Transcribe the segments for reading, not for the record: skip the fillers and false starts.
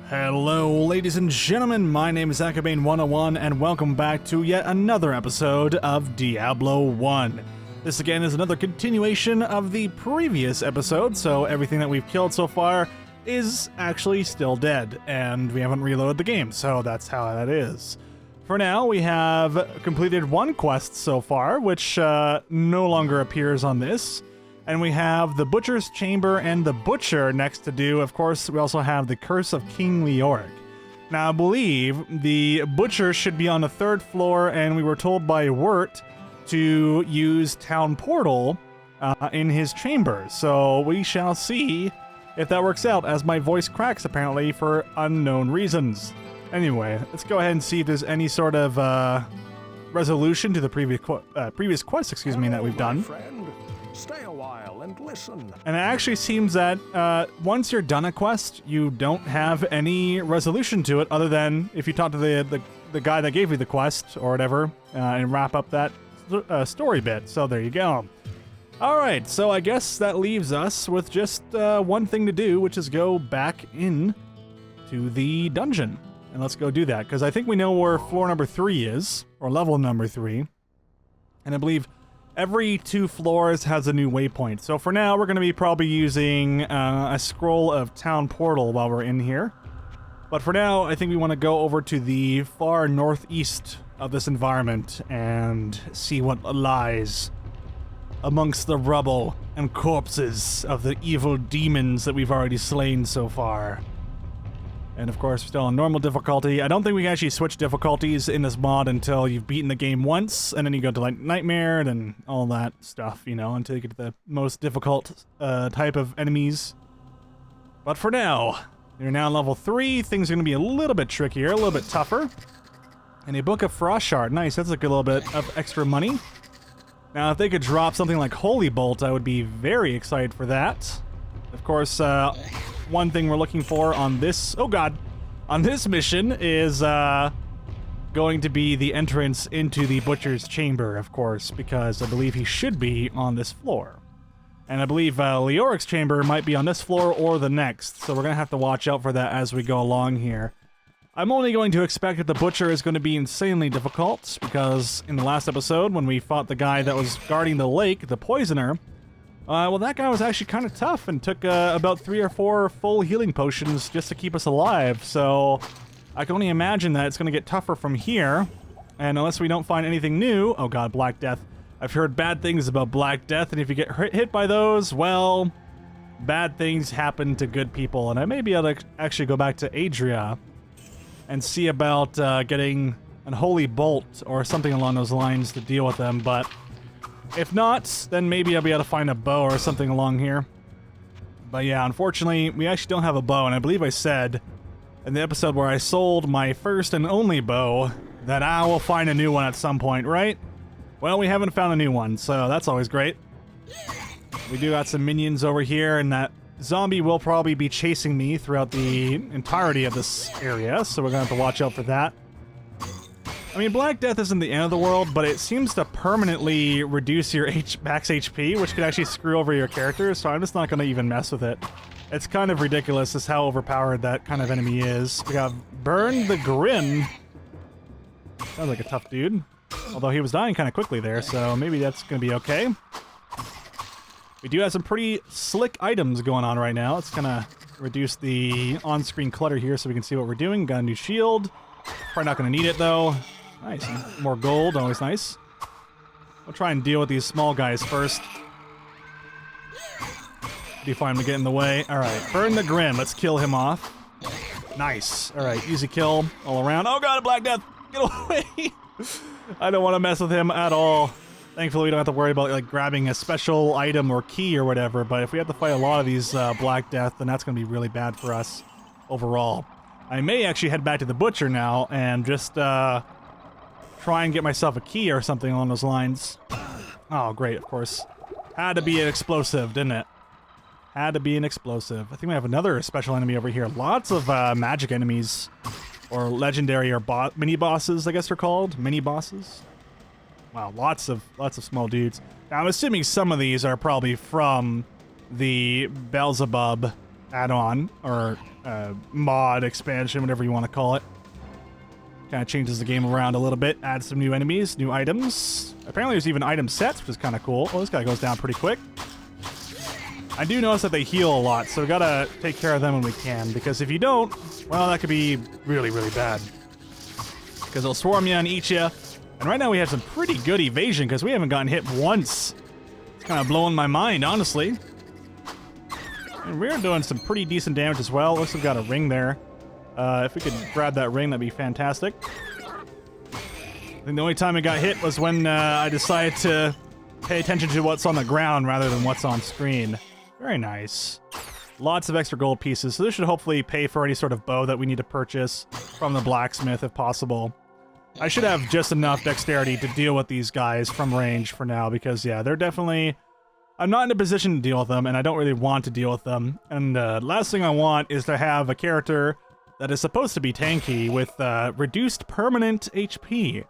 Hello, ladies and gentlemen, my name is Akabane101, and welcome back to yet another episode of Diablo 1. This again is another continuation of the previous episode, so everything that we've killed so far is actually still dead, and we haven't reloaded the game, so that's how that is. For now, we have completed one quest so far, which no longer appears on this. And we have the Butcher's Chamber and the Butcher next to do. Of course, we also have the Curse of King Leoric. Now, I believe the Butcher should be on the 3rd floor, and we were told by Wirt to use Town Portal in his chamber. So we shall see if that works out, as my voice cracks, apparently, for unknown reasons. Anyway, let's go ahead and see if there's any sort of resolution to the previous quest, that we've done. Friend, stay a while and listen. And it actually seems that once you're done a quest, you don't have any resolution to it, other than if you talk to the guy that gave you the quest or whatever, and wrap up that story bit. So there you go. All right, so I guess that leaves us with just one thing to do, which is go back in to the dungeon. And let's go do that, because I think we know where floor number 3 is, or level number 3. And I believe every 2 floors has a new waypoint. So for now, we're going to be probably using a scroll of Town Portal while we're in here. But for now, I think we want to go over to the far northeast of this environment and see what lies amongst the rubble and corpses of the evil demons that we've already slain so far. And of course, we're still on normal difficulty. I don't think we can actually switch difficulties in this mod until you've beaten the game once, and then you go to like Nightmare and all that stuff, you know, until you get to the most difficult type of enemies. But for now, you're now level 3. Things are going to be a little bit trickier, a little bit tougher. And a Book of Frost Shard. Nice, that's like a little bit of extra money. Now, if they could drop something like Holy Bolt, I would be very excited for that. Of course, one thing we're looking for on this, on this mission is going to be the entrance into the Butcher's Chamber, of course, because I believe he should be on this floor. And I believe Leoric's chamber might be on this floor or the next, so we're going to have to watch out for that as we go along here. I'm only going to expect that the Butcher is going to be insanely difficult, because in the last episode, when we fought the guy that was guarding the lake, the Poisoner, well, that guy was actually kind of tough and took about 3 or 4 full healing potions just to keep us alive. So I can only imagine that it's going to get tougher from here. And unless we don't find anything new... Oh god, Black Death. I've heard bad things about Black Death, and if you get hit by those, well, bad things happen to good people. And I may be able to actually go back to Adria and see about getting an Holy Bolt or something along those lines to deal with them, but... if not, then maybe I'll be able to find a bow or something along here. But yeah, unfortunately, we actually don't have a bow, and I believe I said in the episode where I sold my first and only bow that I will find a new one at some point, right? Well, we haven't found a new one, so that's always great. We do got some minions over here, and that zombie will probably be chasing me throughout the entirety of this area, so we're gonna have to watch out for that. I mean, Black Death isn't the end of the world, but it seems to permanently reduce your max HP, which could actually screw over your character, so I'm just not going to even mess with it. It's kind of ridiculous as how overpowered that kind of enemy is. We got Burn the Grim. Sounds like a tough dude. Although he was dying kind of quickly there, so maybe that's going to be okay. We do have some pretty slick items going on right now. It's going to reduce the on-screen clutter here so we can see what we're doing. Got a new shield. Probably not going to need it, though. Nice. More gold, always nice. We'll try and deal with these small guys first. Be fine to get in the way. Alright, Burn the Grim. Let's kill him off. Nice. Alright, easy kill all around. Oh god, a Black Death! Get away! I don't want to mess with him at all. Thankfully, we don't have to worry about like grabbing a special item or key or whatever, but if we have to fight a lot of these Black Death, then that's going to be really bad for us overall. I may actually head back to the Butcher now and just try and get myself a key or something along those lines. Oh, great, of course. Had to be an explosive, didn't it? Had to be an explosive. I think we have another special enemy over here. Lots of magic enemies, or legendary or mini-bosses, I guess they're called. Mini-bosses. Wow, lots of small dudes. Now, I'm assuming some of these are probably from the Belzebub add-on or mod expansion, whatever you want to call it. Kind of changes the game around a little bit, adds some new enemies, new items. Apparently there's even item sets, which is kind of cool. Oh, this guy goes down pretty quick. I do notice that they heal a lot, so we gotta take care of them when we can, because if you don't, well, that could be really, really bad. Because they'll swarm you and eat you. And right now we have some pretty good evasion, because we haven't gotten hit once. It's kind of blowing my mind, honestly. And we're doing some pretty decent damage as well. Looks like we've got a ring there. If we could grab that ring, that'd be fantastic. I think the only time it got hit was when I decided to pay attention to what's on the ground rather than what's on screen. Very nice. Lots of extra gold pieces, so this should hopefully pay for any sort of bow that we need to purchase from the blacksmith if possible. I should have just enough dexterity to deal with these guys from range for now, because yeah, they're definitely... I'm not in a position to deal with them, and I don't really want to deal with them. And last thing I want is to have a character that is supposed to be tanky with reduced permanent HP.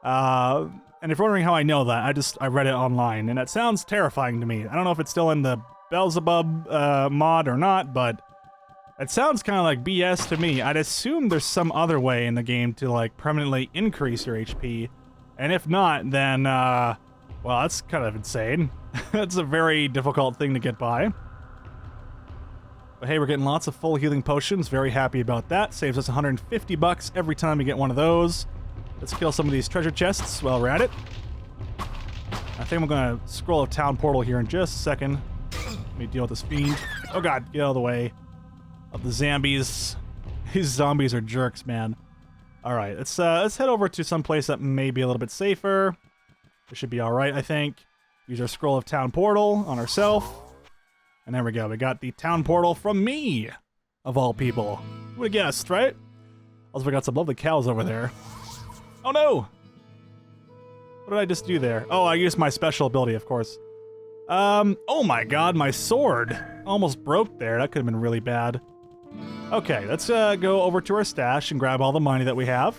And if you're wondering how I know that, I read it online, and it sounds terrifying to me. I don't know if it's still in the Belzebub mod or not, but it sounds kind of like BS to me. I'd assume there's some other way in the game to like permanently increase your HP, and if not, then well, that's kind of insane. That's a very difficult thing to get by. But hey, we're getting lots of full healing potions. Very happy about that. Saves us 150 bucks every time we get one of those. Let's kill some of these treasure chests while we're at it. I think I'm gonna scroll a town portal here in just a second. Let me deal with this fiend. Oh god, get out of the way of the zombies. These zombies are jerks, man. All right, let's head over to some place that may be a little bit safer. This should be all right, I think. Use our scroll of town portal on ourselves. And there we go. We got the town portal from me, of all people. Who would have guessed, right? Also, we got some lovely cows over there. Oh no! What did I just do there? Oh, I used my special ability, of course. Oh my god, my sword almost broke there. That could have been really bad. Okay, let's go over to our stash and grab all the money that we have.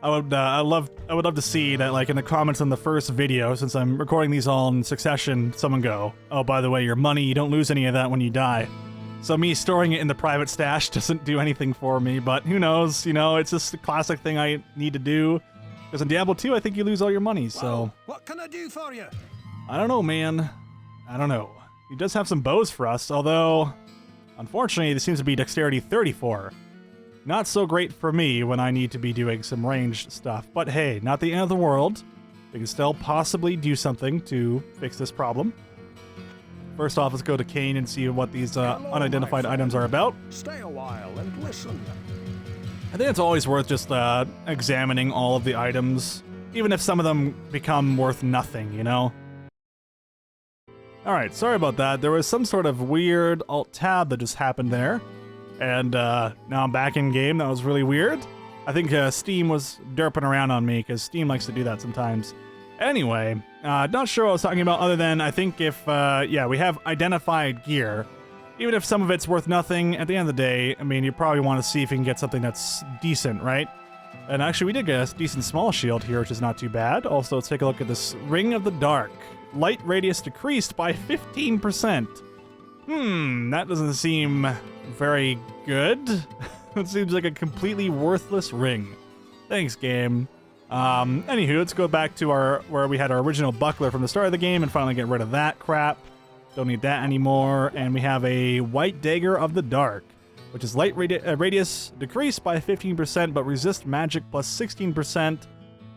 I would love to see that, like, in the comments on the first video, since I'm recording these all in succession, someone go, oh, by the way, your money, you don't lose any of that when you die. So me storing it in the private stash doesn't do anything for me, but who knows, you know, it's just a classic thing I need to do. Because in Diablo 2, I think you lose all your money, so... Well, what can I do for you? I don't know, man. I don't know. He does have some bows for us, although, unfortunately, this seems to be Dexterity 34. Not so great for me when I need to be doing some ranged stuff. But hey, not the end of the world. We can still possibly do something to fix this problem. First off, let's go to Kane and see what these unidentified items are about. Stay a while and listen. I think it's always worth just examining all of the items, even if some of them become worth nothing, you know? Alright, sorry about that. There was some sort of weird alt-tab that just happened there. And now I'm back in game. That was really weird. I think Steam was derping around on me, because Steam likes to do that sometimes. Anyway, not sure what I was talking about, other than I think if, yeah, we have identified gear. Even if some of it's worth nothing, at the end of the day, I mean, you probably want to see if you can get something that's decent, right? And actually, we did get a decent small shield here, which is not too bad. Also, let's take a look at this Ring of the Dark. Light radius decreased by 15%. That doesn't seem very good. It seems like a completely worthless ring. Thanks, game. Anywho, let's go back to where we had our original buckler from the start of the game and finally get rid of that crap. Don't need that anymore. And we have a White Dagger of the Dark, which is light radius decreased by 15%, but resist magic plus 16%.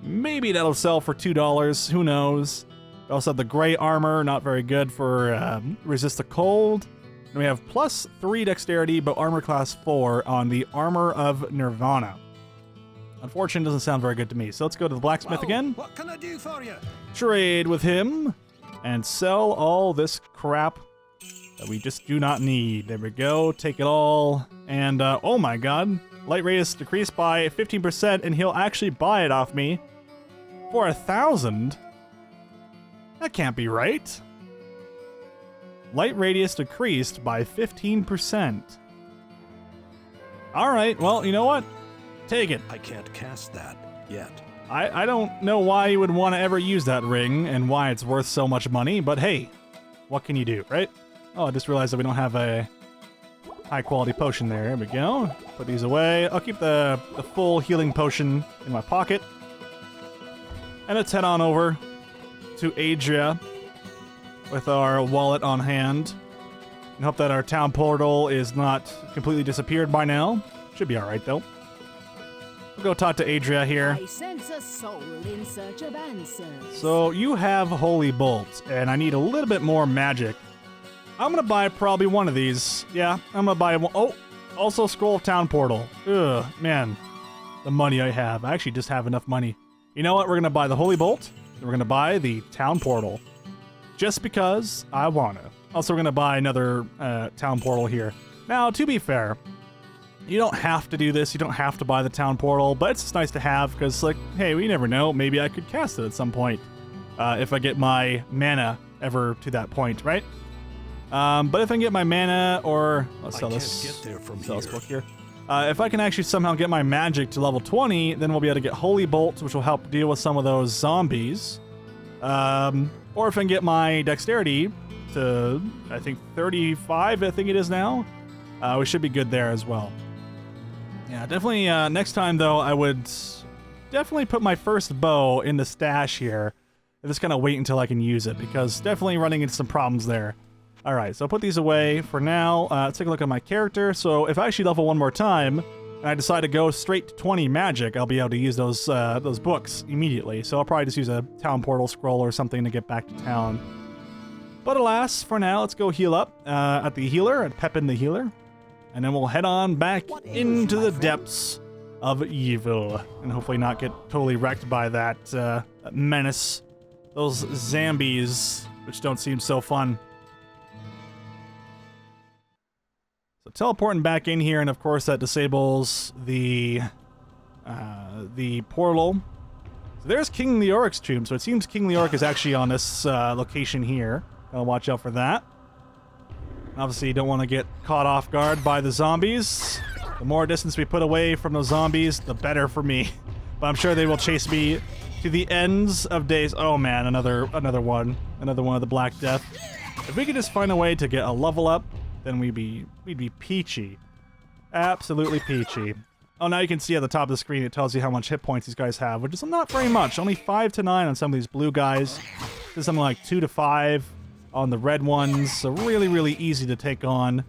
Maybe that'll sell for $2. Who knows? We also have the gray armor, not very good for resist the cold. And we have plus 3 dexterity, but armor class 4 on the Armor of Nirvana. Unfortunately, doesn't sound very good to me. So let's go to the blacksmith again. What can I do for you? Trade with him and sell all this crap that we just do not need. There we go. Take it all. And oh my god, light radius decreased by 15%, and he'll actually buy it off me for 1,000. That can't be right. Light radius decreased by 15%. All right, well, you know what? Take it. I can't cast that yet. I don't know why you would want to ever use that ring and why it's worth so much money, but hey, what can you do, right? Oh, I just realized that we don't have a high-quality potion there. There we go. Put these away. I'll keep the full healing potion in my pocket. And let's head on over to Adria with our wallet on hand. And hope that our town portal is not completely disappeared by now. Should be alright, though. We'll go talk to Adria here. I sense a soul in search of answers. So you have Holy Bolt, and I need a little bit more magic. I'm gonna buy probably one of these. Yeah, I'm gonna buy one. Oh, also Scroll of Town Portal. Ugh, man. The money I have. I actually just have enough money. You know what? We're gonna buy the Holy Bolt, and we're gonna buy the Town Portal. Just because I wanna. Also, we're gonna buy another Town Portal here. Now, to be fair, you don't have to do this. You don't have to buy the Town Portal, but it's just nice to have because, like, hey, we never know. Maybe I could cast it at some point if I get my mana ever to that point, right? But if I can get my mana, or let's sell this. Get there from sell this here. book here. If I can actually somehow get my magic to level 20, then we'll be able to get Holy Bolt, which will help deal with some of those zombies. Or if I can get my dexterity to, I think, 35, I think it is now, we should be good there as well. Yeah, definitely. Next time, though, I would definitely put my first bow in the stash here. And just kind of wait until I can use it, because definitely running into some problems there. All right, so I'll put these away for now. Let's take a look at my character. So if I actually level one more time, and I decide to go straight to 20 magic, I'll be able to use those books immediately. So I'll probably just use a town portal scroll or something to get back to town. But alas, for now, let's go heal up at the healer, at Pepin the healer. And then we'll head on back into the depths of evil. And hopefully not get totally wrecked by that menace. Those zombies, which don't seem so fun. So teleporting back in here, and of course that disables the portal. So there's King Leoric's tomb. So it seems King Leoric is actually on this location here. I'll watch out for that. Obviously, you don't want to get caught off guard by the zombies. The more distance we put away from those zombies, the better for me. But I'm sure they will chase me to the ends of days. Oh man, another one of the Black Death. If we could just find a way to get a level up, then we'd be peachy. Absolutely peachy. Oh, now you can see at the top of the screen it tells you how much hit points these guys have, which is not very much. Only 5 to 9 on some of these blue guys. There's something like 2 to 5 on the red ones. So really, really easy to take on.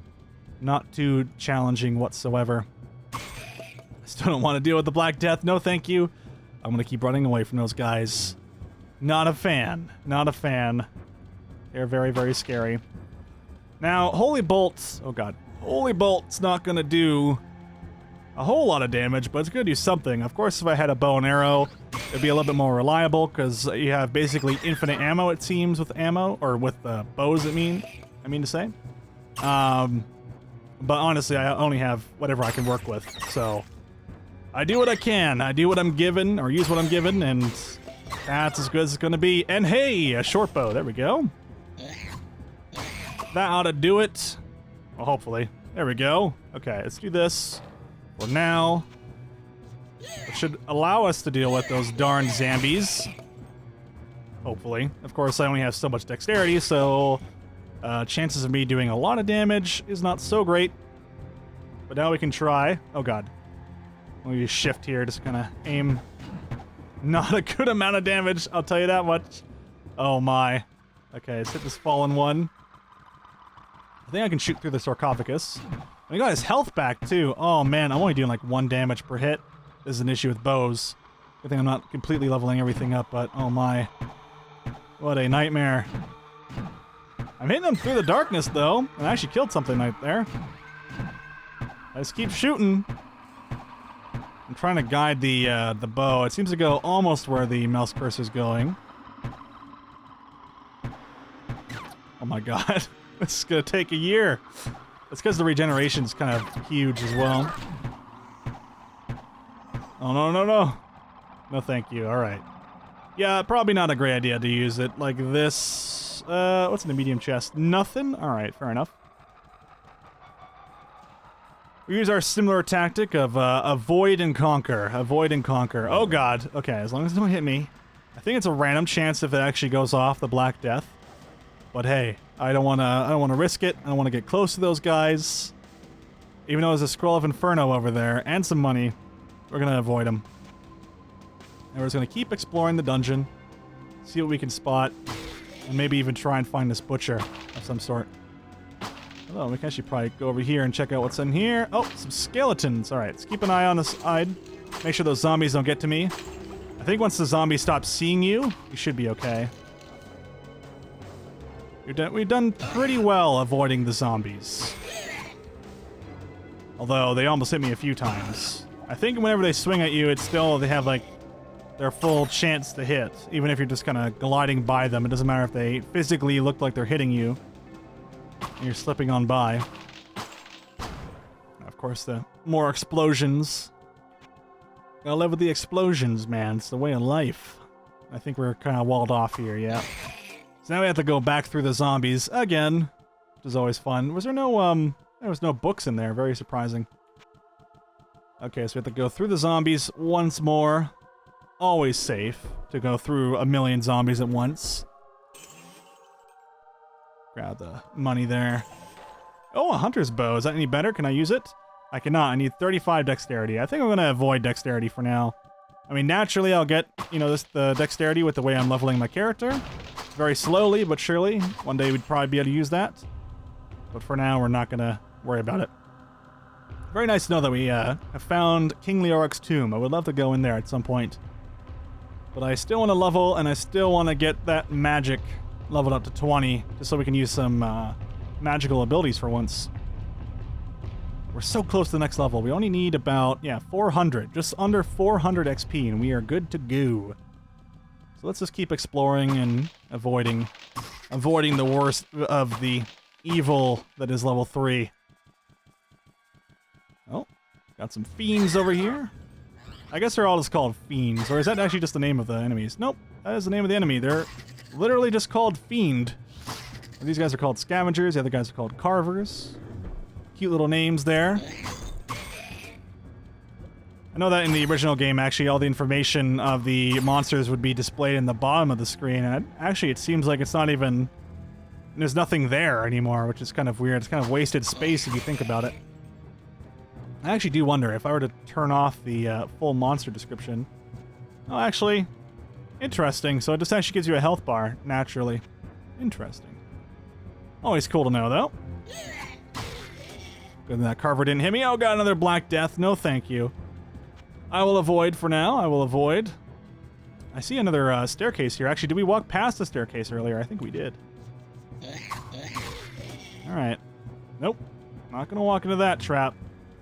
Not too challenging whatsoever. I still don't want to deal with the Black Death. No, thank you. I'm going to keep running away from those guys. Not a fan. Not a fan. They're very, very scary. Now, Holy Bolt, oh god, Holy Bolt's not gonna do a whole lot of damage, but it's gonna do something. Of course, if I had a bow and arrow, it'd be a little bit more reliable, because you have basically infinite ammo, it seems, with ammo, or with bows, I mean to say. But honestly, I only have whatever I can work with, so I do what I can. I do what I'm given, or use what I'm given, and that's as good as it's gonna be. And hey, a short bow, there we go. That ought to do it. Well, hopefully. There we go. Okay, let's do this for now. It should allow us to deal with those darn zombies. Hopefully. Of course, I only have so much dexterity, so chances of me doing a lot of damage is not so great. But now we can try. Oh god. Let me shift here, just kind of aim. Not a good amount of damage, I'll tell you that much. Oh my. Okay, let's hit this fallen one. I think I can shoot through the sarcophagus. And he got his health back, too. Oh, man, I'm only doing like 1 damage per hit. This is an issue with bows. Good thing I'm not completely leveling everything up, but oh my. What a nightmare. I'm hitting him through the darkness, though. And I actually killed something right there. I just keep shooting. I'm trying to guide the bow. It seems to go almost where the mouse cursor's going. Oh my god. This is gonna take a year. That's because the regeneration is kind of huge as well. Oh, no, no, no. No, thank you. All right. Yeah, probably not a great idea to use it like this. What's in the medium chest? Nothing? All right, fair enough. We use our similar tactic of avoid and conquer. Avoid and conquer. Oh, God. Okay, as long as it don't hit me. I think it's a random chance if it actually goes off, the Black Death. But hey, I don't wanna risk it. I don't wanna get close to those guys. Even though there's a Scroll of Inferno over there and some money, we're gonna avoid them. And we're just gonna keep exploring the dungeon, see what we can spot, and maybe even try and find this butcher of some sort. Although we can actually probably go over here and check out what's in here. Oh, some skeletons. All right, let's keep an eye on the side. Make sure those zombies don't get to me. I think once the zombies stop seeing you, you should be okay. We've done pretty well avoiding the zombies. Although they almost hit me a few times. I think whenever they swing at you, it's still, they have like their full chance to hit. Even if you're just kind of gliding by them, it doesn't matter if they physically look like they're hitting you. And you're slipping on by. Of course, the more explosions. Gotta live with the explosions, man. It's the way of life. I think we're kind of walled off here, yeah. So now we have to go back through the zombies again, which is always fun. Was there no, there was no books in there. Very surprising. Okay, so we have to go through the zombies once more. Always safe to go through a million zombies at once. Grab the money there. Oh, a hunter's bow. Is that any better? Can I use it? I cannot. I need 35 dexterity. I think I'm going to avoid dexterity for now. I mean, naturally, I'll get, you know, the dexterity with the way I'm leveling my character. Very slowly, but surely. One day we'd probably be able to use that. But for now, we're not going to worry about it. Very nice to know that we have found King Leoric's tomb. I would love to go in there at some point. But I still want to level, and I still want to get that magic leveled up to 20, just so we can use some magical abilities for once. We're so close to the next level. We only need about, 400. Just under 400 XP, and we are good to go. So let's just keep exploring and avoiding the worst of the evil that is level 3. Oh, got some fiends over here. I guess they're all just called fiends, or is that actually just the name of the enemies? Nope, that is the name of the enemy. They're literally just called fiend. These guys are called scavengers, the other guys are called carvers. Cute little names there. I know that in the original game, actually, all the information of the monsters would be displayed in the bottom of the screen, and actually it seems like it's not even... There's nothing there anymore, which is kind of weird. It's kind of wasted space if you think about it. I actually do wonder if I were to turn off the full monster description. Oh, actually, interesting. So it just actually gives you a health bar, naturally. Interesting. Always cool to know, though. Good that Carver didn't hit me. Oh, got another Black Death. No, thank you. I will avoid for now. I will avoid. I see another staircase here. Actually, did we walk past the staircase earlier? I think we did. All right. Nope. Not going to walk into that trap.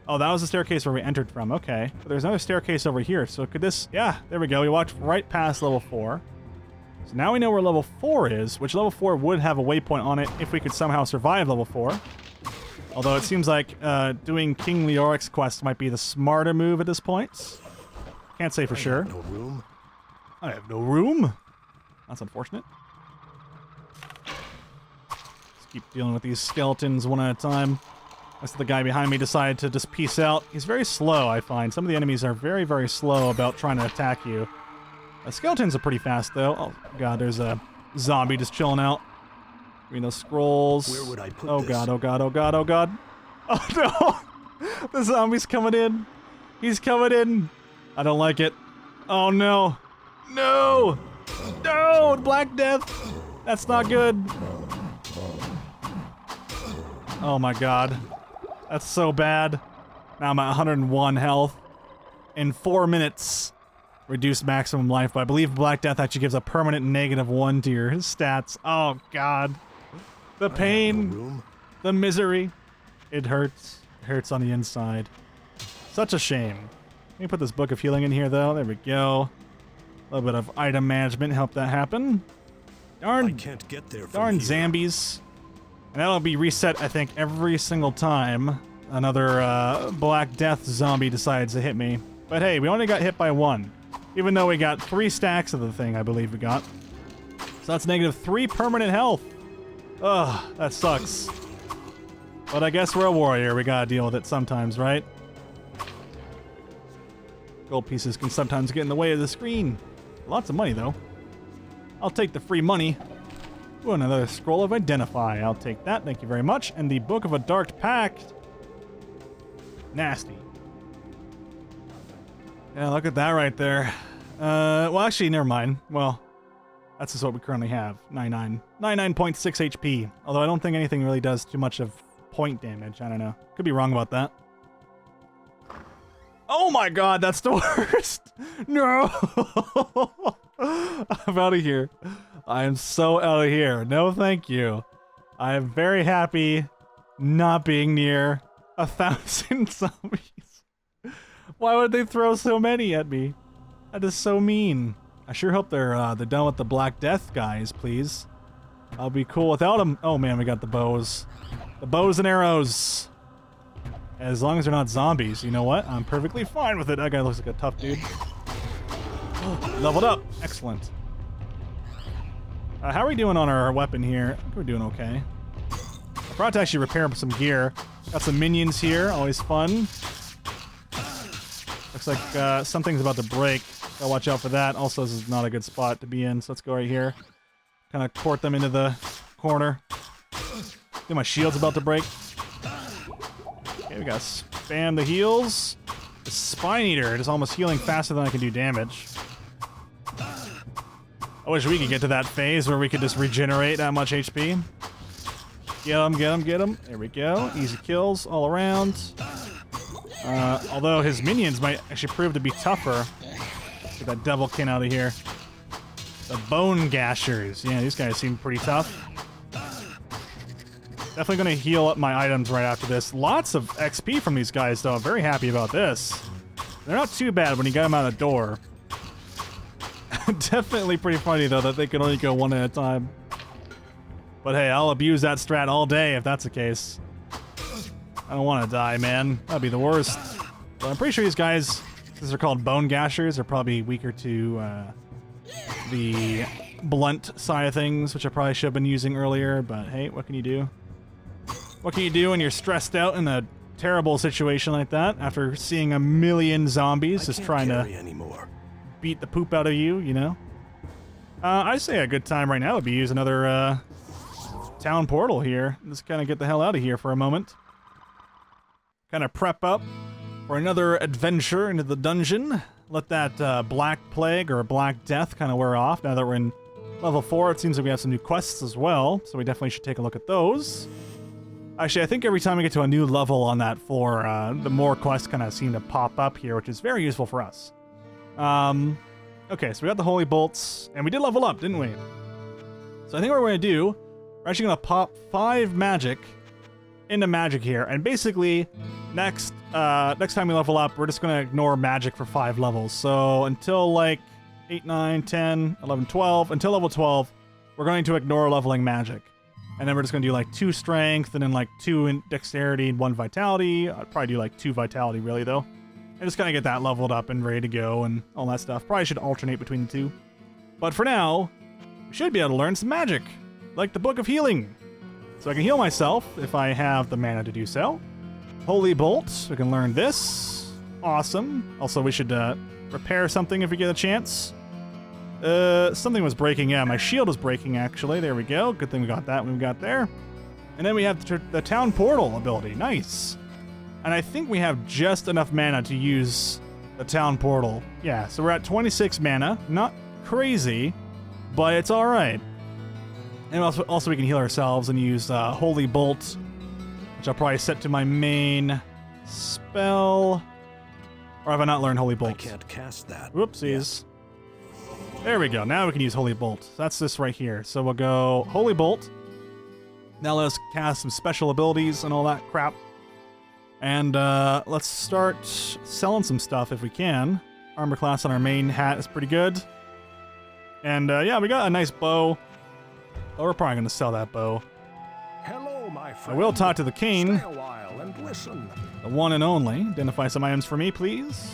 Oh, that was the staircase where we entered from. Okay. But there's another staircase over here. So could this... Yeah, there we go. We walked right past level 4. So now we know where level 4 is, which level 4 would have a waypoint on it if we could somehow survive level 4. Although it seems like doing King Leoric's quest might be the smarter move at this point. Can't say for sure. No room. I have no room. That's unfortunate. Let's keep dealing with these skeletons one at a time. That's the guy behind me decided to just peace out. He's very slow, I find. Some of the enemies are very, very slow about trying to attack you. Skeletons are pretty fast, though. Oh, God, there's a zombie just chilling out. Reading those scrolls. Where would I put oh, this? God, oh, God, oh, God, oh, God. Oh, no. The zombie's coming in. He's coming in. I don't like it. Oh, no. No. No, Black Death. That's not good. Oh, my God. That's so bad. Now I'm at 101 health. In 4 minutes, reduced maximum life. But I believe Black Death actually gives a permanent -1 to your stats. Oh, God. The pain. No room. The misery. It hurts. It hurts on the inside. Such a shame. Let me put this Book of Healing in here, though. There we go. A little bit of item management helped that happen. I can't get there from Darn here. zombies. And that'll be reset, I think, every single time another Black Death zombie decides to hit me. But hey, we only got hit by 1. Even though we got 3 stacks of the thing, I believe we got. So that's -3 permanent health. Ugh, that sucks. But I guess we're a warrior. We gotta deal with it sometimes, right? Gold pieces can sometimes get in the way of the screen. Lots of money, though. I'll take the free money. Ooh, another scroll of identify. I'll take that. Thank you very much. And the Book of a Dark Pact. Nasty. Yeah, look at that right there. Well, actually, never mind. Well, that's just what we currently have. 99.6 HP. Although I don't think anything really does too much of point damage. I don't know. Could be wrong about that. Oh my god, that's the worst! No! I'm out of here. I am so out of here. No, thank you. I am very happy not being near 1,000 zombies. Why would they throw so many at me? That is so mean. I sure hope they're done with the Black Death guys, please. I'll be cool without them. Oh man, we got the bows. The bows and arrows. As long as they're not zombies, you know what? I'm perfectly fine with it. That guy looks like a tough dude. Oh, leveled up. Excellent. How are we doing on our weapon here? I think we're doing okay. I forgot to actually repair some gear. Got some minions here. Always fun. Looks like something's about to break. Gotta watch out for that. Also, this is not a good spot to be in, so let's go right here. Kind of court them into the corner. I think my shield's about to break. Okay, we gotta spam the heals. The Spine Eater is almost healing faster than I can do damage. I wish we could get to that phase where we could just regenerate that much HP. Get him, get him, get him. There we go. Easy kills all around. Although his minions might actually prove to be tougher. Get that Devilkin out of here. The Bone Gashers. Yeah, these guys seem pretty tough. Definitely gonna heal up my items right after this. Lots of XP from these guys, though. I'm very happy about this. They're not too bad when you get them out of the door. Definitely pretty funny, though, that they can only go one at a time. But hey, I'll abuse that strat all day if that's the case. I don't want to die, man. That'd be the worst. But I'm pretty sure these guys, since they're called Bone Gashers, are probably weaker to the blunt side of things, which I probably should have been using earlier. But hey, what can you do? What can you do when you're stressed out in a terrible situation like that after seeing a million zombies just trying to beat the poop out of you, you know? I'd say a good time right now would be use another town portal here. Just kind of get the hell out of here for a moment. Kind of prep up for another adventure into the dungeon. Let that Black Plague or Black Death kind of wear off. Now that we're in level 4, it seems like we have some new quests as well, so we definitely should take a look at those. Actually, I think every time we get to a new level on that floor, the more quests kind of seem to pop up here, which is very useful for us. Okay, so we got the Holy Bolts, and we did level up, didn't we? So I think what we're going to do, we're actually going to pop 5 magic into magic here, and basically, next time we level up, we're just going to ignore magic for 5 levels. So until like 8, 9, 10, 11, 12, until level 12, we're going to ignore leveling magic. And then we're just going to do like 2 strength, and then like 2 in dexterity and 1 vitality. I'd probably do like 2 vitality really though. And just kind of get that leveled up and ready to go and all that stuff. Probably should alternate between the 2. But for now, we should be able to learn some magic. Like the Book of Healing. So I can heal myself if I have the mana to do so. Holy Bolt, we can learn this. Awesome. Also, we should repair something if we get a chance. Something was breaking. Yeah, my shield was breaking, actually. There we go. Good thing we got that when we got there. And then we have the Town Portal ability. Nice. And I think we have just enough mana to use the Town Portal. Yeah, so we're at 26 mana. Not crazy, but it's all right. And also we can heal ourselves and use Holy Bolt, which I'll probably set to my main spell. Or have I not learned Holy Bolt? I can't cast that. Whoopsies. There we go. Now we can use Holy Bolt. That's this right here. So we'll go Holy Bolt. Now let's cast some special abilities and all that crap. And let's start selling some stuff if we can. Armor class on our main hat is pretty good. And yeah, we got a nice bow. Oh, we're probably going to sell that bow. Hello, my friend. I will talk to the king. Stay a while and listen. The one and only. Identify some items for me, please.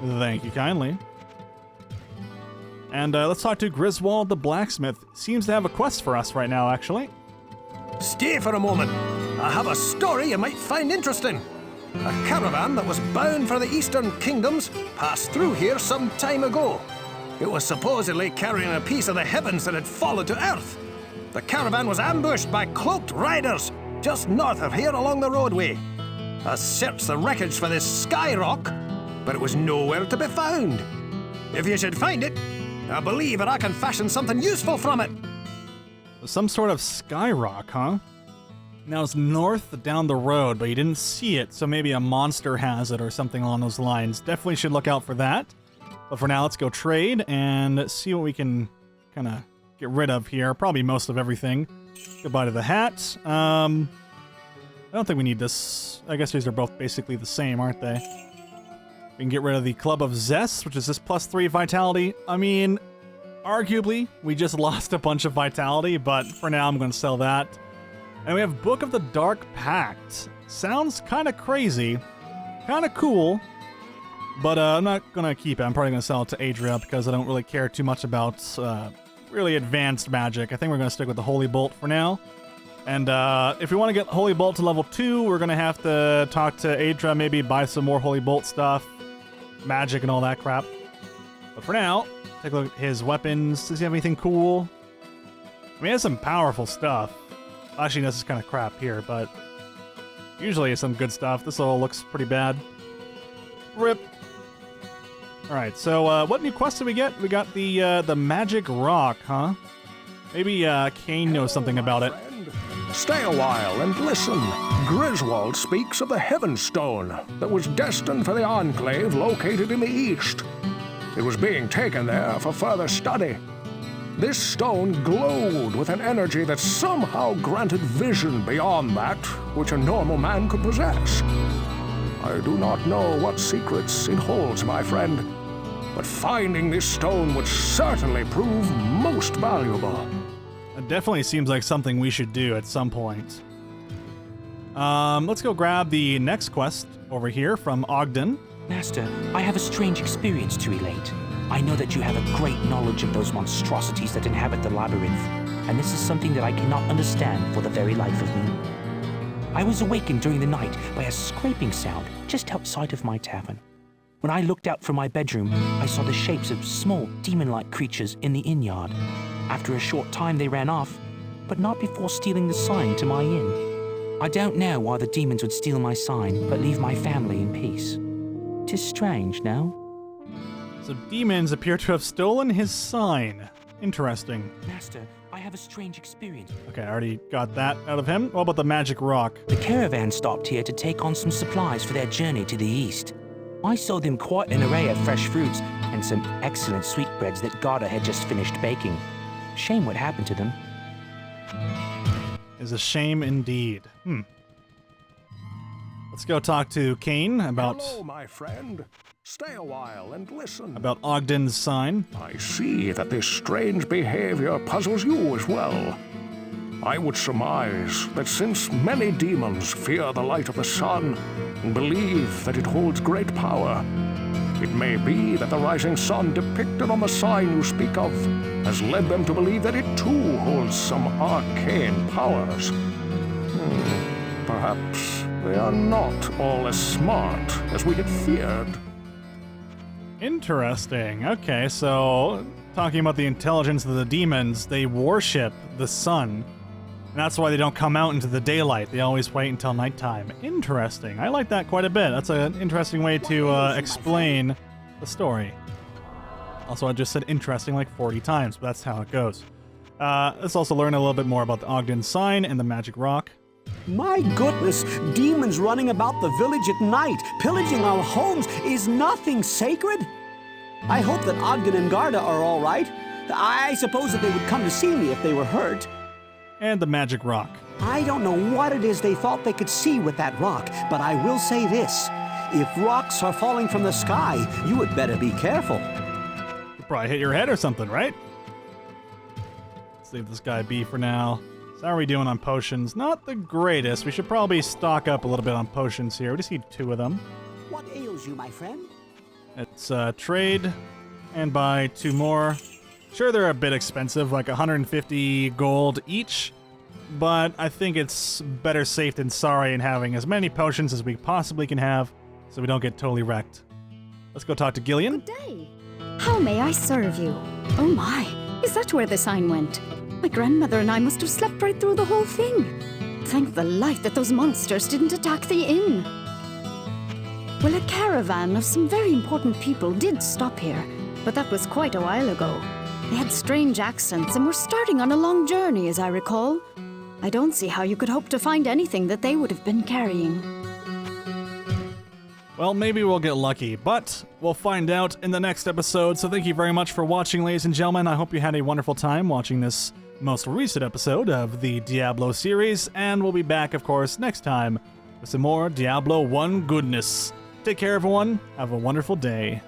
Thank you kindly. And let's talk to Griswold the blacksmith. Seems to have a quest for us right now, actually. Stay for a moment. I have a story you might find interesting. A caravan that was bound for the Eastern Kingdoms passed through here some time ago. It was supposedly carrying a piece of the heavens that had fallen to Earth. The caravan was ambushed by cloaked riders just north of here along the roadway. I searched the wreckage for this sky rock, but it was nowhere to be found. If you should find it, I believe that I can fashion something useful from it. Some sort of sky rock, huh? Now it's north down the road, but you didn't see it, so maybe a monster has it or something along those lines. Definitely should look out for that. But for now, let's go trade and see what we can kind of get rid of here. Probably most of everything. Goodbye to the hat. I don't think we need this. I guess these are both basically the same, aren't they? We can get rid of the Club of Zest, which is this +3 vitality. I mean, arguably, we just lost a bunch of vitality, but for now, I'm going to sell that. And we have Book of the Dark Pact. Sounds kind of crazy. Kind of cool. But I'm not going to keep it. I'm probably going to sell it to Adria because I don't really care too much about really advanced magic. I think we're going to stick with the Holy Bolt for now. And if we want to get Holy Bolt to level 2, we're going to have to talk to Adria, maybe buy some more Holy Bolt stuff, magic and all that crap. But for now, take a look at his weapons. Does he have anything cool? I mean, he has some powerful stuff. Actually, this is kind of crap here, but usually it's some good stuff. This all looks pretty bad. Rip. Alright, so what new quest did we get? We got the Magic Rock, huh? Maybe Kane knows something about it. Stay a while and listen. Griswold speaks of the Heaven Stone that was destined for the Enclave located in the east. It was being taken there for further study. This stone glowed with an energy that somehow granted vision beyond that which a normal man could possess. I do not know what secrets it holds, my friend, but finding this stone would certainly prove most valuable. It definitely seems like something we should do at some point. Let's go grab the next quest over here from Ogden. Master, I have a strange experience to relate. I know that you have a great knowledge of those monstrosities that inhabit the labyrinth, and this is something that I cannot understand for the very life of me. I was awakened during the night by a scraping sound just outside of my tavern. When I looked out from my bedroom, I saw the shapes of small, demon-like creatures in the inn yard. After a short time, they ran off, but not before stealing the sign to my inn. I don't know why the demons would steal my sign, but leave my family in peace. 'Tis strange, no? So demons appear to have stolen his sign. Interesting. Master, I have a strange experience. Okay, I already got that out of him. What about the Magic Rock? The caravan stopped here to take on some supplies for their journey to the east. I sold them quite an array of fresh fruits and some excellent sweetbreads that Garda had just finished baking. Shame what happened to them. Is a shame indeed. Let's go talk to Kane about... Hello, my friend. Stay a while and listen. About Ogden's sign. I see that this strange behavior puzzles you as well. I would surmise that since many demons fear the light of the sun and believe that it holds great power, it may be that the rising sun depicted on the sign you speak of has led them to believe that it too holds some arcane powers. Perhaps they are not all as smart as we had feared. Interesting. Okay, so talking about the intelligence of the demons, they worship the sun. And that's why they don't come out into the daylight. They always wait until nighttime. Interesting. I like that quite a bit. That's an interesting way to explain the story. Also, I just said interesting like 40 times, but that's how it goes. Let's also learn a little bit more about the Ogden sign and the Magic Rock. My goodness, demons running about the village at night, pillaging our homes. Is nothing sacred? I hope that Ogden and Garda are all right. I suppose that they would come to see me if they were hurt. And the Magic Rock. I don't know what it is they thought they could see with that rock, but I will say this. If rocks are falling from the sky, you had better be careful. You'll probably hit your head or something, right? Let's leave this guy be for now. So how are we doing on potions? Not the greatest. We should probably stock up a little bit on potions here. We just need 2 of them. What ails you, my friend? Let's trade and buy 2 more. Sure, they're a bit expensive, like 150 gold each, but I think it's better safe than sorry in having as many potions as we possibly can have so we don't get totally wrecked. Let's go talk to Gillian. Good day. How may I serve you? Oh my, is that where the sign went? My grandmother and I must have slept right through the whole thing. Thank the light that those monsters didn't attack the inn. Well, a caravan of some very important people did stop here, but that was quite a while ago. They had strange accents and were starting on a long journey, as I recall. I don't see how you could hope to find anything that they would have been carrying. Well, maybe we'll get lucky, but we'll find out in the next episode. So thank you very much for watching, ladies and gentlemen. I hope you had a wonderful time watching this most recent episode of the Diablo series, and we'll be back, of course, next time with some more Diablo 1 goodness. Take care, everyone. Have a wonderful day.